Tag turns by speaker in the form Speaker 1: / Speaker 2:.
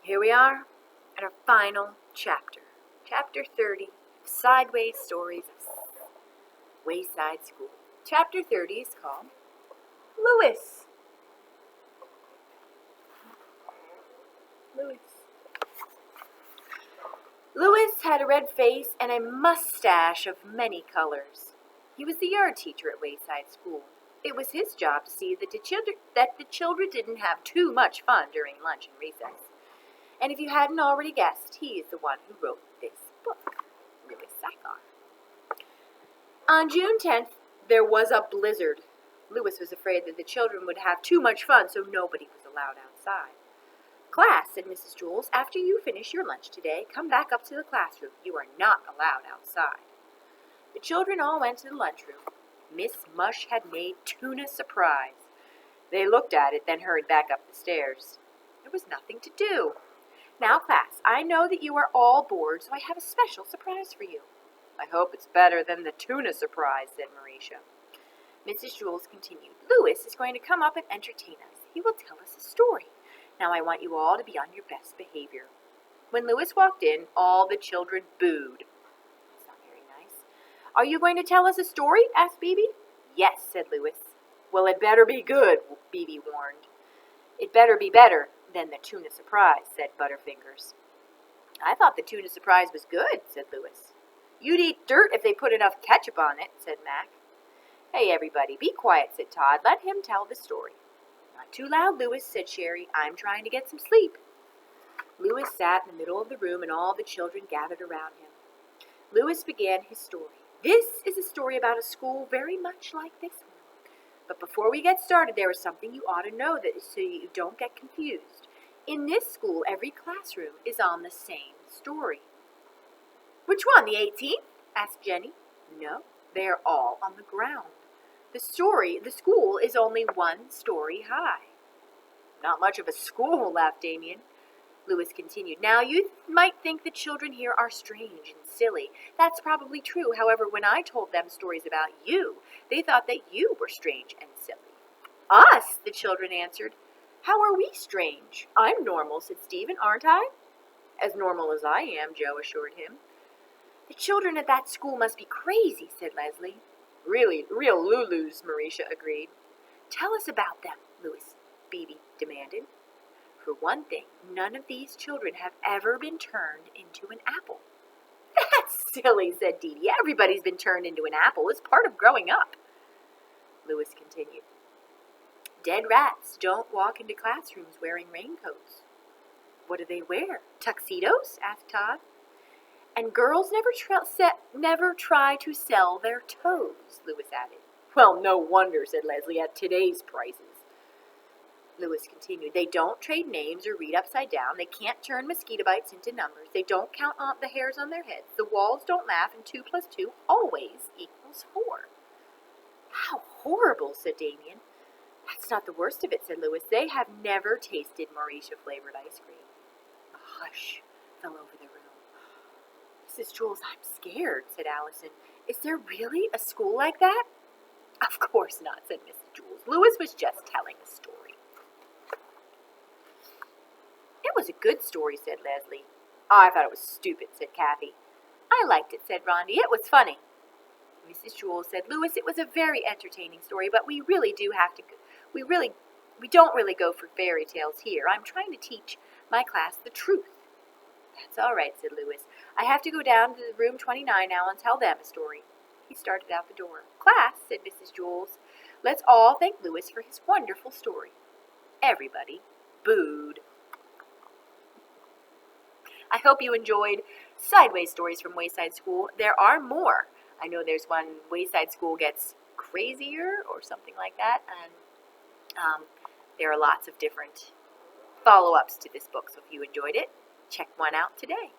Speaker 1: Here we are at our final chapter. Chapter 30, Sideways Stories of Wayside School. Chapter 30 is called Louis. Louis had a red face and a mustache of many colors. He was the yard teacher at Wayside School. It was his job to see that the children didn't have too much fun during lunch and recess. And if you hadn't already guessed, he is the one who wrote this book, Louis Sachar. On June 10th, there was a blizzard. Louis was afraid that the children would have too much fun, so nobody was allowed outside. "Class," said Mrs. Jules, "after you finish your lunch today, come back up to the classroom. You are not allowed outside." The children all went to the lunchroom. Miss Mush had made tuna surprise. They looked at it, then hurried back up the stairs. There was nothing to do. "Now, class, I know that you are all bored, so I have a special surprise for you." "I hope it's better than the tuna surprise," said Mauricia. Mrs. Jules continued, "Louis is going to come up and entertain us. He will tell us a story. Now I want you all to be on your best behavior." When Louis walked in, all the children booed. That's not very nice. "Are you going to tell us a story?" asked Bibi. "Yes," said Louis. "Well, it better be good," Bibi warned. "It better be better than the tuna surprise," said Butterfingers. "I thought the tuna surprise was good," said Louis. "You'd eat dirt if they put enough ketchup on it," said Mac. "Hey, everybody, be quiet," said Todd. "Let him tell the story." "Not too loud, Louis," said Sherry. "I'm trying to get some sleep." Louis sat in the middle of the room, and all the children gathered around him. Louis began his story. "This is a story about a school very much like this one. But before we get started, there is something you ought to know so you don't get confused. In this school, every classroom is on the same story." "Which one, the 18th?" asked Jenny. "No, they are all on the ground. The school is only one story high." "Not much of a school," laughed Damien. Louis continued, "Now you might think the children here are strange and silly. That's probably true. However, when I told them stories about you, they thought that you were strange and silly." "Us?" the children answered. "How are we strange?" "I'm normal," said Stephen, "aren't I?" "As normal as I am," Joe assured him. "The children at that school must be crazy," said Leslie. "Really, real Lulus," Mauricia agreed. "Tell us about them," Bibi demanded. "For one thing, none of these children have ever been turned into an apple." "That's silly," said Dee Dee. "Everybody's been turned into an apple. It's part of growing up." Louis continued. "Dead rats don't walk into classrooms wearing raincoats." "What do they wear? Tuxedos?" asked Todd. "And girls never try to sell their toes," Louis added. "Well, no wonder," said Leslie, "at today's prices." Louis continued, "They don't trade names or read upside down. They can't turn mosquito bites into numbers. They don't count on the hairs on their heads. The walls don't laugh, and 2 + 2 always equals 4. "How horrible," said Damien. "That's not the worst of it," said Louis. "They have never tasted Mauricia-flavored ice cream." A hush fell over the room. "Mrs. Jules, I'm scared," said Allison. "Is there really a school like that?" "Of course not," said Mrs. Jules. "Louis was just telling a story." "It was a good story," said Leslie. "I thought it was stupid," said Kathy. "I liked it," said Rondi. "It was funny." Mrs. Jules said, "Louis, it was a very entertaining story, but we don't really go for fairy tales here. I'm trying to teach my class the truth." "That's all right," said Louis. "I have to go down to room 29 now and tell them a story." He started out the door. "Class," said Mrs. Jules, "let's all thank Louis for his wonderful story." Everybody booed. I hope you enjoyed Sideways Stories from Wayside School. There are more. I know there's one, Wayside School Gets Crazier or something like that, and there are lots of different follow-ups to this book, so if you enjoyed it, check one out today.